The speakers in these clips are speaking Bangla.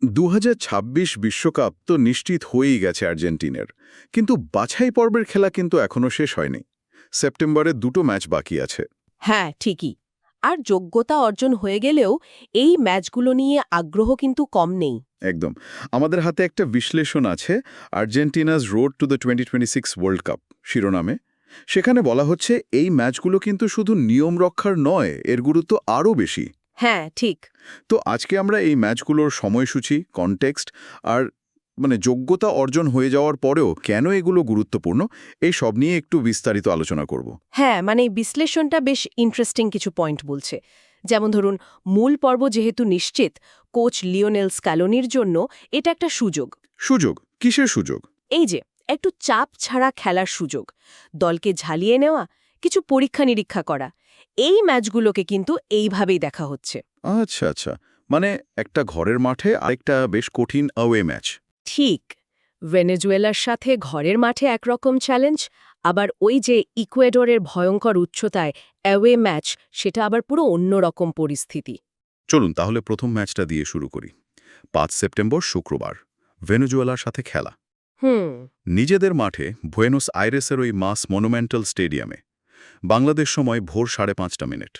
2026 বিশ্বকাপ তো নিশ্চিত হয়েই গেছে আর্জেন্টিনার, কিন্তু বাছাই পর্বের খেলা কিন্তু এখনও শেষ হয়নি। সেপ্টেম্বরে 2টো ম্যাচ বাকি আছে। হ্যাঁ, ঠিকই। আর যোগ্যতা অর্জন হয়ে গেলেও এই ম্যাচগুলো নিয়ে আগ্রহ কিন্তু কম নেই। একদম। আমাদের হাতে একটা বিশ্লেষণ আছে, Argentina's road to the 2026 world cup শিরোনামে। সেখানে বলা হচ্ছে এই ম্যাচগুলো কিন্তু শুধু নিয়ম রক্ষার নয়, এর গুরুত্ব আরও বেশি। হ্যাঁ, ঠিক। তো আজকে আমরা এই ম্যাচগুলোর সময়সূচি, কনটেক্সট আর যোগ্যতা অর্জন হয়ে যাওয়ার পরেও কেন এগুলো গুরুত্বপূর্ণ, এই সব নিয়ে একটু বিস্তারিত আলোচনা করব। হ্যাঁ, মানে এই বিশ্লেষণটা বেশ ইন্টারেস্টিং কিছু পয়েন্ট বলছে। যেমন ধরুন, মূল পর্ব যেহেতু নিশ্চিত, কোচ লিওনেল স্ক্যালোনির জন্য এটা একটা সুযোগ। সুযোগ? কিসের সুযোগ? এই যে, একটু চাপ ছাড়া খেলার সুযোগ, দলকে ঝালিয়ে নেওয়া, কিছু পরীক্ষা-নিরীক্ষা করা। এই ম্যাচগুলোকে কিন্তু এইভাবেই দেখা হচ্ছে। আচ্ছা আচ্ছা, মানে একটা ঘরের মাঠে আরেকটা বেশ কঠিন অ্যাওয়ে ম্যাচ। ঠিক। ভেনেজুয়েলার সাথে ঘরের মাঠে একরকম চ্যালেঞ্জ, আবার ওই যে ইকুয়েডরের ভয়ঙ্কর উচ্চতায় অ্যাওয়ে ম্যাচ, সেটা আবার পুরো অন্যরকম পরিস্থিতি। চলুন তাহলে প্রথম ম্যাচটা দিয়ে শুরু করি। 5 সেপ্টেম্বর শুক্রবার ভেনেজুয়েলার সাথে খেলা। হুম। নিজেদের মাঠে বুয়েনোস আইরেসের ওই মাস মনুমেন্টাল স্টেডিয়ামে। বাংলাদেশ সময় ভোর 5:30।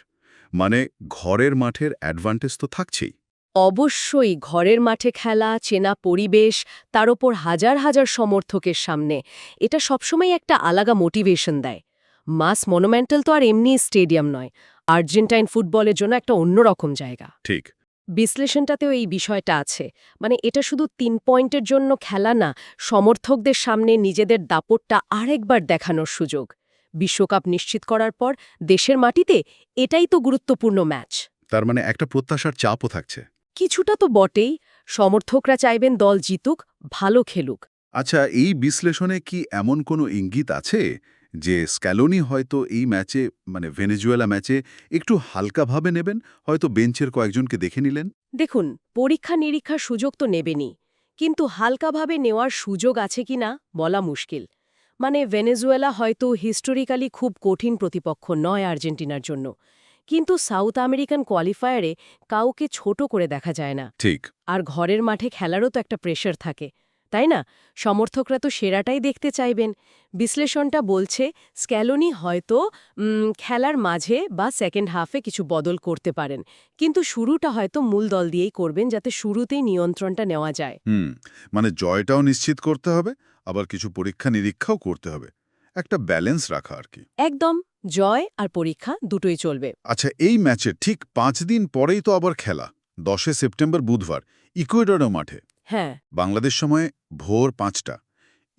মানে ঘরের মাঠের অ্যাডভান্টেজ তো থাকছেই। অবশ্যই, ঘরের মাঠে খেলা, চেনা পরিবেশ, তার ওপর হাজার হাজার সমর্থকের সামনে, এটা সবসময় একটা আলাদা মোটিভেশন দেয়। মাস মনুমেন্টাল তো আর এমনি স্টেডিয়াম নয়, আর্জেন্টাইন ফুটবলের জন্য একটা অন্যরকম জায়গা। ঠিক। বিশ্লেষণটাতেও এই বিষয়টা আছে। মানে এটা শুধু 3 পয়েন্টের জন্য খেলা না, সমর্থকদের সামনে নিজেদের দাপটটা আরেকবার দেখানোর সুযোগ। বিশ্বকাপ নিশ্চিত করার পর দেশের মাটিতে এটাই তো গুরুত্বপূর্ণ ম্যাচ। তার মানে একটা প্রত্যাশার চাপও থাকছে। কিছুটা তো বটেই। সমর্থকরা চাইবেন দল জিতুক, ভালো খেলুক। আচ্ছা, এই বিশ্লেষণে কি এমন কোনো ইঙ্গিত আছে যে স্ক্যালোনি হয়তো এই ম্যাচে, ভেনেজুয়েলা ম্যাচে একটু হালকাভাবে নেবেন, হয়তো বেঞ্চের কয়েকজনকে দেখে নিলেন? দেখুন, পরীক্ষা-নিরীক্ষার সুযোগ তো নেবেনই, কিন্তু হালকাভাবে নেওয়ার সুযোগ আছে কিনা বলা মুশকিল। মানে ভেনেজুয়েলা হয়তো হিস্টোরিক্যালি খুব কঠিন প্রতিপক্ষ নয় আর্জেন্টিনার জন্য, কিন্তু সাউথ আমেরিকান কোয়ালিফায়ারে কাউকে ছোট করে দেখা যায় না। ঠিক। আর ঘরের মাঠে খেলারও তো একটা প্রেশার থাকে, তাই না? সমর্থকরা তো সেরাটাই দেখতে চাইবেন। বিশ্লেষণটা বলছে স্ক্যালোনি হয়তো খেলার মাঝে বা সেকেন্ড হাফে কিছু বদল করতে পারেন, কিন্তু শুরুটা হয়তো মূল দল দিয়েই করবেন, যাতে শুরুতেই নিয়ন্ত্রণটা নেওয়া যায়। মানে জয়টাও নিশ্চিত করতে হবে, আবার কিছু পরীক্ষা নিরীক্ষাও করতে হবে। একটা ব্যালেন্স রাখা আর কি। একদম, জয় আর পরীক্ষা দুটোই চলবে। আচ্ছা, এই ম্যাচের ঠিক 5 দিন পরেই তো আবার খেলা, 10 সেপ্টেম্বর বুধবার, ইকুয়েডরের মাঠে। হ্যাঁ, বাংলাদেশ সময়ে ভোর 5টা।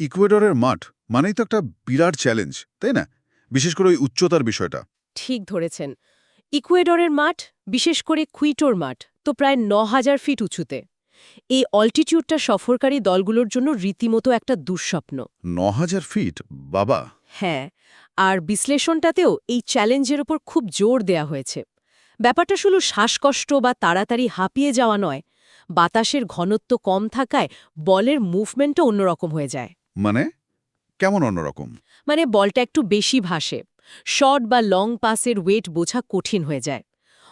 ইকুয়েডরের মাঠ মানেই তো একটা বিরাট চ্যালেঞ্জ, তাই না? বিশেষ করে ওই উচ্চতার বিষয়টা। ঠিক ধরেছেন। ইকুয়েডরের মাঠ, বিশেষ করে কুইটোর মাঠ, তো প্রায় ৯,০০০ ফিট উঁচুতে। এই অল্টিটিউডটা সফরকারী দলগুলোর জন্য রীতিমতো একটা দুঃস্বপ্ন। ৯,০০০ ফিট, বাবা! হ্যাঁ, আর বিশ্লেষণটাতেও এই চ্যালেঞ্জের ওপর খুব জোর দেয়া হয়েছে। ব্যাপারটা শুধু শ্বাসকষ্ট বা তাড়াতাড়ি হাঁপিয়ে যাওয়া নয়, বাতাসের ঘনত্ব কম থাকায় বলের মুভমেন্টও অন্যরকম হয়ে যায়। মানে কেমন অন্যরকম? মানে বলটা একটু বেশি ভাসে, শর্ট বা লং পাসের ওয়েট বোঝা কঠিন হয়ে যায়।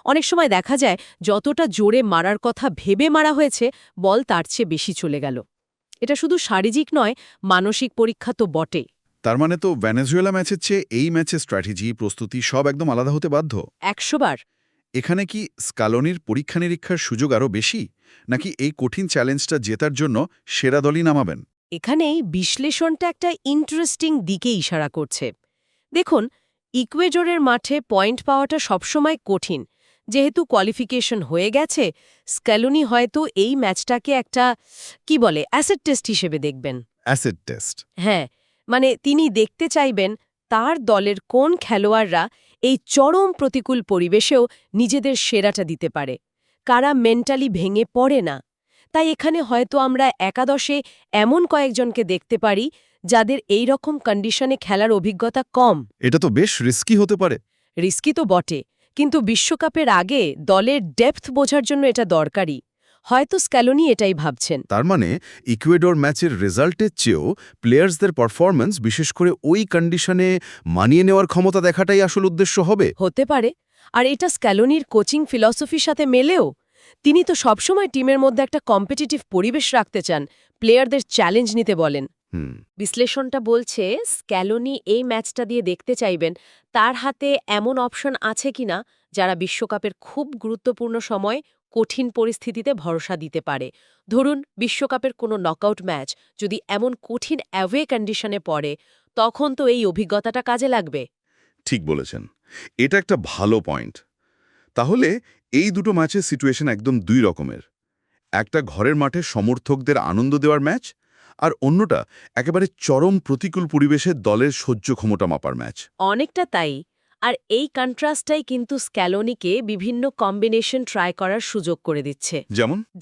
অনেক সময় দেখা যায় যতটা জোরে মারার কথা ভেবে মারা হয়েছে, বল তার চেয়ে বেশি চলে গেল। এটা শুধু শারীরিক নয়, মানসিক পরীক্ষা তো বটেই। তার মানে তো ভেনেজুয়েলা ম্যাচের চেয়ে এই ম্যাচের স্ট্র্যাটেজি, প্রস্তুতি সব একদম আলাদা হতে বাধ্য। ১০০ বার। এখানে কি স্ক্যালোনির পরীক্ষা নিরীক্ষার সুযোগ আরও বেশি, নাকি এই কঠিন চ্যালেঞ্জটা জেতার জন্য সেরা দলই নামাবেন? এখানেই বিশ্লেষণটা একটা ইন্টারেস্টিং দিকে ইশারা করছে। দেখুন, ইকুয়েডরের মাঠে পয়েন্ট পাওয়াটা সবসময় কঠিন। যেহেতু কোয়ালিফিকেশন হয়ে গেছে, স্ক্যালোনি হয়তো এই ম্যাচটাকে একটা অ্যাসেট টেস্ট হিসেবে দেখবেন। অ্যাসেড টেস্ট। হ্যাঁ, মানে তিনি দেখতে চাইবেন তার দলের কোন খেলোয়াড়রা এই চরম প্রতিকূল পরিবেশেও নিজেদের সেরাটা দিতে পারে, কারা মেন্টালি ভেঙে পড়ে না। তাই এখানে হয়তো আমরা একাদশে এমন কয়েকজনকে দেখতে পারি যাদের এই রকম কন্ডিশনে খেলার অভিজ্ঞতা কম। এটা তো বেশ রিস্কি হতে পারে। রিস্কি তো বটে, কিন্তু বিশ্বকাপের আগে দলের ডেপথ বোঝার জন্য এটা দরকারি। হয়তো স্ক্যালোনি এটাই ভাবছেন। তার মানে ইকুয়েডর ম্যাচের রেজাল্টের চেয়েও প্লেয়ার্সদের পারফরম্যান্স, বিশেষ করে ওই কন্ডিশনে মানিয়ে নেওয়ার ক্ষমতা দেখাটাই আসল উদ্দেশ্য হবে। হতে পারে। আর এটা স্ক্যালোনির কোচিং ফিলসফির সাথে মেলেও। তিনি তো সবসময় টিমের মধ্যে একটা কম্পিটিটিভ পরিবেশ রাখতে চান, প্লেয়ারদের চ্যালেঞ্জ নিতে বলেন। হুম। বিশ্লেষণটা বলছে স্ক্যালোনি এই ম্যাচটা দিয়ে দেখতে চাইবেন তার হাতে এমন অপশন আছে কিনা যারা বিশ্বকাপের খুব গুরুত্বপূর্ণ সময় কঠিন পরিস্থিতিতে ভরসা দিতে পারে। ধরুন বিশ্বকাপের কোনো নকআউট ম্যাচ যদি এমন কঠিন অ্যাওয়ে কন্ডিশনে পড়ে, তখন তো এই অভিজ্ঞতাটা কাজে লাগবে। ঠিক বলেছেন, এটা একটা ভালো পয়েন্ট। তাহলে এই দুটো ম্যাচের সিচুয়েশন একদম দুই রকমের। একটা ঘরের মাঠে সমর্থকদের আনন্দ দেওয়ার ম্যাচ, আর অন্যটা একেবারে চরম প্রতিকূল পরিবেশে দলের সহ্য ক্ষমতা মাপার ম্যাচ। অনেকটা তাই। আর এই কন্ট্রাস্টটাই কিন্তু স্ক্যালোনিকে বিভিন্ন কম্বিনেশন ট্রাই করার সুযোগ করে দিচ্ছে।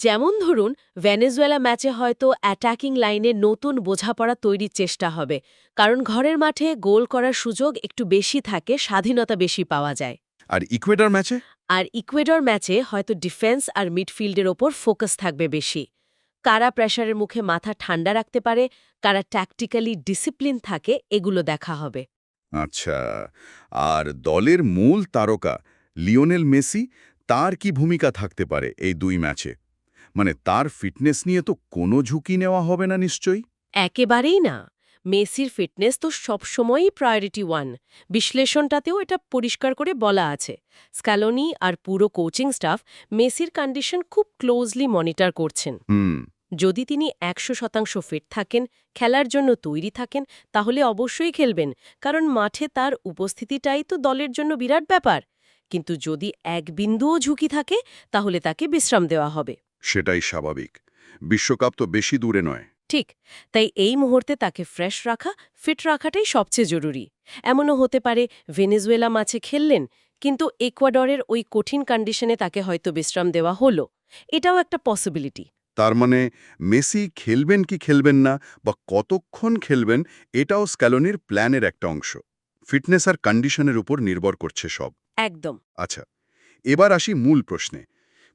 যেমন ধরুন ভেনেজুয়েলা ম্যাচে হয়তো অ্যাটাকিং লাইনে নতুন বোঝাপড়া তৈরির চেষ্টা হবে, কারণ ঘরের মাঠে গোল করার সুযোগ একটু বেশি থাকে, স্বাধীনতা বেশি পাওয়া যায়। আর ইকুয়েডর ম্যাচে? আর ইকুয়েডর ম্যাচে হয়তো ডিফেন্স আর মিডফিল্ডের ওপর ফোকাস থাকবে বেশি। কারা প্রেসারের মুখে মাথা ঠান্ডা রাখতে পারে, কারা ট্যাকটিক্যালি ডিসিপ্লিন থাকে, এগুলো দেখা হবে। আচ্ছা, আর দলের মূল তারকা লিওনেল মেসি, তার কি ভূমিকা থাকতে পারে এই দুই ম্যাচে? মানে তার ফিটনেস নিয়ে তো কোনো ঝুঁকি নেওয়া হবে না নিশ্চয়ই? একেবারেই না। মেসির ফিটনেস তো সবসময়ই প্রায়োরিটি 1। বিশ্লেষণটাতেও এটা পরিষ্কার করে বলা আছে। স্ক্যালোনি আর পুরো কোচিং স্টাফ মেসির কন্ডিশন খুব ক্লোজলি মনিটর করছেন। যদি তিনি 100% ফিট থাকেন, খেলার জন্য তৈরি থাকেন, তাহলে অবশ্যই খেলবেন, কারণ মাঠে তার উপস্থিতিটাই তো দলের জন্য বিরাট ব্যাপার। কিন্তু যদি এক বিন্দুও ঝুঁকি থাকে, তাহলে তাকে বিশ্রাম দেওয়া হবে। সেটাই স্বাভাবিক, বিশ্বকাপ তো বেশি দূরে নয়। ঠিক, তাই এই মুহূর্তে তাকে ফ্রেশ রাখা, ফিট রাখাটাই সবচেয়ে জরুরি। এমনও হতে পারে ভেনেজুয়েলা ম্যাচে খেললেন, কিন্তু ইকুয়েডরের ওই কঠিন কন্ডিশনে তাকে হয়তো বিশ্রাম দেওয়া হলো। এটাও একটা পসিবিলিটি। তার মানে মেসি খেলবেন কি খেলবেন না বা কতক্ষণ খেলবেন, এটাও স্ক্যালোনির প্ল্যানের একটা অংশ। ফিটনেস আর কন্ডিশনের উপর নির্ভর করছে সব। একদম। আচ্ছা, এবার আসি মূল প্রশ্নে।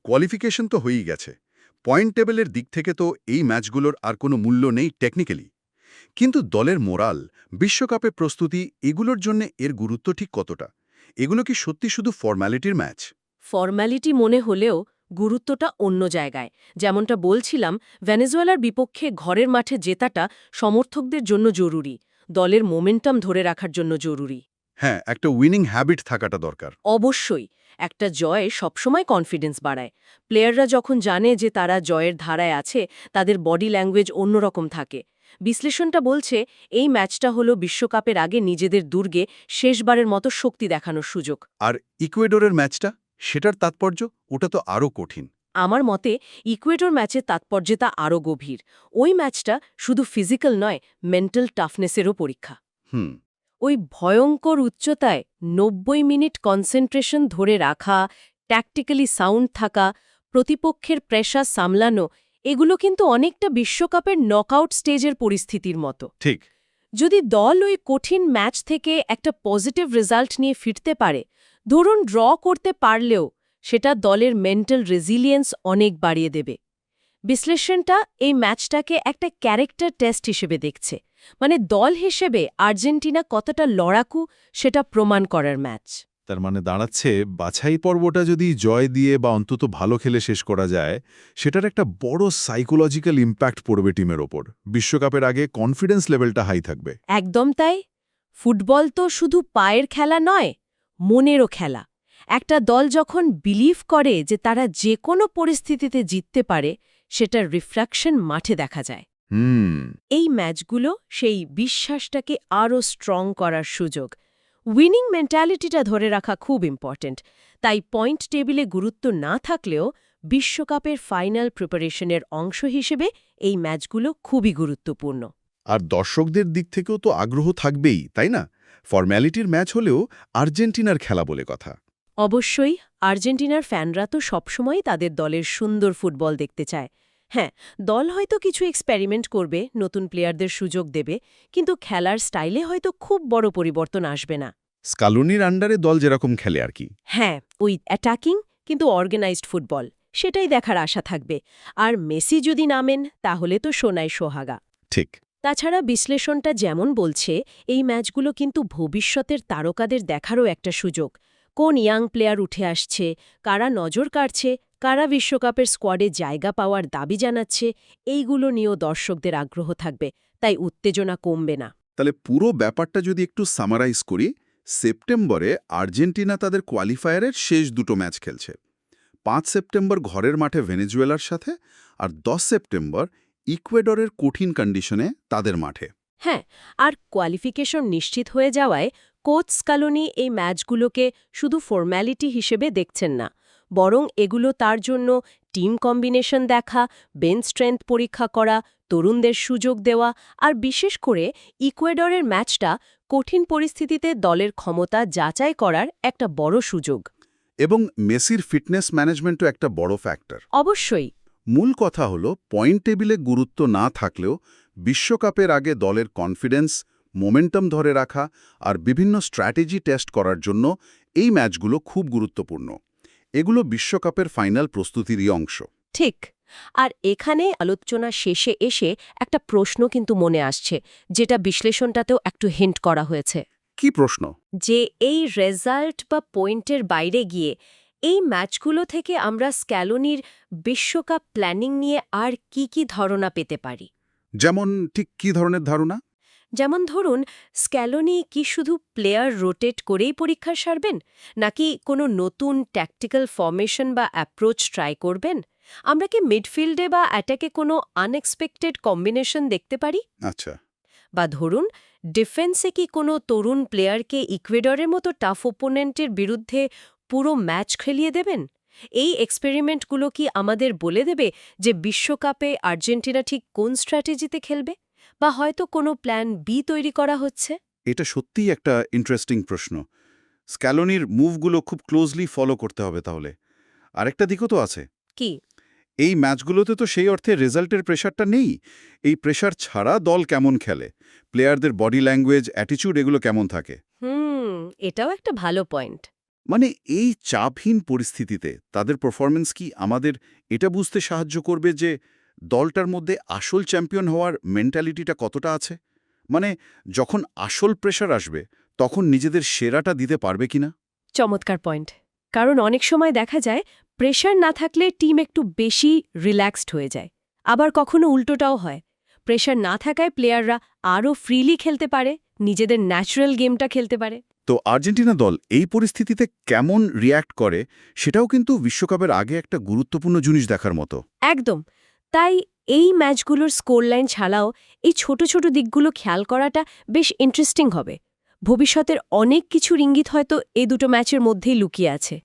কোয়ালিফিকেশন তো হয়েই গেছে, পয়েন্ট টেবিলের দিক থেকে তো এই ম্যাচগুলোর আর কোনো মূল্য নেই টেকনিক্যালি। কিন্তু দলের মোরাল, বিশ্বকাপে প্রস্তুতি, এগুলোর জন্য এর গুরুত্ব ঠিক কতটা? এগুলো কি সত্যি শুধু ফর্ম্যালিটির ম্যাচ? ফর্ম্যালিটি মনে হলেও গুরুত্বটা অন্য জায়গায়। যেমনটা বলছিলাম, ভেনেজুয়েলার বিপক্ষে ঘরের মাঠে জেতাটা সমর্থকদের জন্য জরুরি, দলের মোমেন্টাম ধরে রাখার জন্য জরুরি। হ্যাঁ, একটা উইনিং হ্যাবিট থাকাটা দরকার। অবশ্যই। একটা জয় সবসময় কনফিডেন্স বাড়ায়। প্লেয়াররা যখন জানে যে তারা জয়ের ধারায় আছে, তাদের বডি ল্যাঙ্গুয়েজ অন্যরকম থাকে। বিশ্লেষণটা বলছে এই ম্যাচটা হলো বিশ্বকাপের আগে নিজেদের দুর্গে শেষবারের মতো শক্তি দেখানোর সুযোগ। আর ইকুয়েডরের ম্যাচটা, সেটার তাৎপর্য ওটা তো আরও কঠিন। আমার মতে ইকুয়েডর ম্যাচের তাৎপর্যতা আরও গভীর। ওই ম্যাচটা শুধু ফিজিক্যাল নয়, মেন্টাল টাফনেসেরও পরীক্ষা। ওই ভয়ঙ্কর উচ্চতায় 90 মিনিট কনসেন্ট্রেশন ধরে রাখা, ট্যাকটিক্যালি সাউন্ড থাকা, প্রতিপক্ষের প্রেসার সামলানো, এগুলো কিন্তু অনেকটা বিশ্বকাপের নকআউট স্টেজের পরিস্থিতির মতো। ঠিক। যদি দল ওই কঠিন ম্যাচ থেকে একটা পজিটিভ রেজাল্ট নিয়ে ফিরতে পারে, ধরুন ড্র করতে পারলেও, সেটা দলের মেন্টাল রেজিলিয়েন্স অনেক বাড়িয়ে দেবে। বিশ্লেষণটা এই ম্যাচটাকে একটা ক্যারেক্টার টেস্ট হিসেবে দেখছে, মানে দল হিসেবে আর্জেন্টিনা কতটা লড়াকু সেটা প্রমাণ করার ম্যাচ। তার মানে দাঁড়াচ্ছে, বাছাই পর্বটা যদি জয় দিয়ে বা অন্তত ভালো খেলে শেষ করা যায়, সেটার একটা বড় সাইকোলজিক্যাল ইম্প্যাক্ট পড়বে টিমের ওপর। বিশ্বকাপের আগে কনফিডেন্স লেভেলটা হাই থাকবে। একদম তাই। ফুটবল তো শুধু পায়ের খেলা নয়, মনেরও খেলা। একটা দল যখন বিলিভ করে যে তারা যে কোনো পরিস্থিতিতে জিততে পারে, সেটার রিফ্লেকশন মাঠে দেখা যায়। এই ম্যাচগুলো সেই বিশ্বাসটাকে আরও স্ট্রং করার সুযোগ। উইনিং মেন্টালিটিটা ধরে রাখা খুব ইম্পর্ট্যান্ট। তাই পয়েন্ট টেবিলে গুরুত্ব না থাকলেও বিশ্বকাপের ফাইনাল প্রিপারেশনের অংশ হিসেবে এই ম্যাচগুলো খুবই গুরুত্বপূর্ণ। আর দর্শকদের দিক থেকেও তো আগ্রহ থাকবেই, তাই না? ফর্ম্যালিটির ম্যাচ হলেও আর্জেন্টিনার খেলা বলে কথা। অবশ্যই, আর্জেন্টিনার ফ্যানরা তো সবসময়ই তাদের দলের সুন্দর ফুটবল দেখতে চায়। হ্যাঁ, দল হয়তো কিছু এক্সপেরিমেন্ট করবে, নতুন প্লেয়ারদের সুযোগ দেবে, কিন্তু খেলার স্টাইলে হয়তো খুব বড় পরিবর্তন আসবে না। স্কালোনির আন্ডারে দল যেরকম খেলে আর কি। হ্যাঁ, ওই অ্যাটাকিং কিন্তু অর্গানাইজড ফুটবল, সেটাই দেখার আশা থাকবে। আর মেসি যদি নামেন, তাহলে তো সোনায় সোহাগা। ঠিক। তাছাড়া বিশ্লেষণটা যেমন বলছে, এই ম্যাচগুলো কিন্তু ভবিষ্যতের তারকাদের দেখারও একটা সুযোগ। কোন ইয়াং প্লেয়ার উঠে আসছে, কারা নজর কাড়ছে, কারা বিশ্বকাপের স্কোয়াডে জায়গা পাওয়ার দাবি জানাচ্ছে, এইগুলো নিয়েও দর্শকদের আগ্রহ থাকবে, তাই উত্তেজনা কমবে না। তাহলে পুরো ব্যাপারটা যদি একটু সামারাইজ করি, সেপ্টেম্বরে আর্জেন্টিনা তাদের কোয়ালিফায়ারের শেষ দুটো ম্যাচ খেলছে। 5 সেপ্টেম্বর ঘরের মাঠে ভেনেজুয়েলার সাথে, আর 10 সেপ্টেম্বর ইকুয়েডরের কঠিন কন্ডিশনে তাদের মাঠে। হ্যাঁ, আর কোয়ালিফিকেশন নিশ্চিত হয়ে যাওয়ায় কোচ স্কালোনি এই ম্যাচগুলোকে শুধু ফর্ম্যালিটি হিসেবে দেখছেন না, বরং এগুলো তার জন্য টিম কম্বিনেশন দেখা, বেঞ্চ স্ট্রেংথ পরীক্ষা করা, তরুণদের সুযোগ দেওয়া, আর বিশেষ করে ইকুয়েডরের ম্যাচটা কঠিন পরিস্থিতিতে দলের ক্ষমতা যাচাই করার একটা বড় সুযোগ। এবং মেসির ফিটনেস ম্যানেজমেন্টও একটা বড় ফ্যাক্টর। অবশ্যই। মূল কথা হলো, পয়েন্ট টেবিলে গুরুত্ব না থাকলেও বিশ্বকাপের আগে দলের কনফিডেন্স, মোমেন্টাম ধরে রাখা আর বিভিন্ন স্ট্র্যাটেজি টেস্ট করার জন্য এই ম্যাচগুলো খুব গুরুত্বপূর্ণ। এগুলো বিশ্বকাপের ফাইনাল প্রস্তুতিরই অংশ। ঠিক। আর এখানে আলোচনা শেষে এসে একটা প্রশ্ন কিন্তু মনে আসছে, যেটা বিশ্লেষণটাতেও একটু হিন্ট করা হয়েছে, কি প্রশ্ন? যে এই রেজাল্ট বা পয়েন্টের বাইরে গিয়ে এই ম্যাচগুলো থেকে আমরা স্ক্যালোনির বিশ্বকাপ প্ল্যানিং নিয়ে আর কি ধারণা পেতে পারি। যেমন ঠিক কি ধরনের ধারণা? যেমন ধরুন, স্ক্যালোনি কি শুধু প্লেয়ার রোটেট করেই পরীক্ষা সারবেন, নাকি কোনো নতুন ট্যাকটিক্যাল ফর্মেশন বা অ্যাপ্রোচ ট্রাই করবেন? আমরা কি মিডফিল্ডে বা অ্যাটাকে কোনো আনএক্সপেক্টেড কম্বিনেশন দেখতে পারি? আচ্ছা। বা ধরুন, ডিফেন্সে কি কোনো তরুণ প্লেয়ারকে ইকুয়েডরের মতো টাফ ওপোনেন্টের বিরুদ্ধে পুরো ম্যাচ খেলিয়ে দেবেন? এই এক্সপেরিমেন্টগুলো কি আমাদের বলে দেবে যে বিশ্বকাপে আর্জেন্টিনা ঠিক কোন স্ট্র্যাটেজিতে খেলবে, বা হয়তো কোনো প্ল্যান বি তৈরি করা হচ্ছে? এটা সত্যিই একটা ইন্টারেস্টিং প্রশ্ন। স্ক্যালোনির মুভগুলো খুব ক্লোজলি ফলো করতে হবে তাহলে। আরেকটা দিকও তো আছে। কি? এই ম্যাচগুলোতে তো সেই অর্থে রেজাল্টের প্রেশারটা নেই। এই প্রেশার ছাড়া দল কেমন খেলে, প্লেয়ারদের বডি ল্যাঙ্গুয়েজ, অ্যাটিচিউড এগুলো কেমন থাকে। এটাও একটা ভালো পয়েন্ট। মানে এই চাপহীন পরিস্থিতিতে তাদের পারফরম্যান্স কি আমাদের এটা বুঝতে সাহায্য করবে যে দলটার মধ্যে আসল চ্যাম্পিয়ন হওয়ার মেন্টালিটিটা কতটা আছে? মানে যখন আসল প্রেশার আসবে তখন নিজেদের সেরাটা দিতে পারবে কিনা? চমৎকার পয়েন্ট। কারণ অনেক সময় দেখা যায় প্রেশার না থাকলে টিম একটু বেশি রিল্যাক্সড হয়ে যায়, আবার কখনো উল্টোটাও হয়। প্রেশার না থাকায় প্লেয়াররা আরও ফ্রিলি খেলতে পারে, নিজেদের ন্যাচারাল গেমটা খেলতে পারে। তো আর্জেন্টিনা দল এই পরিস্থিতিতে কেমন রিয়্যাক্ট করে সেটাও কিন্তু বিশ্বকাপের আগে একটা গুরুত্বপূর্ণ জিনিস দেখার মতো। একদম। তাই এই ম্যাচগুলোর স্কোরলাইন ছাড়াও এই ছোট ছোট দিকগুলো খেয়াল করাটা বেশ ইন্টারেস্টিং হবে। ভবিষ্যতের অনেক কিছুর ইঙ্গিত হয়তো এই দুটো ম্যাচের মধ্যেই লুকিয়ে আছে।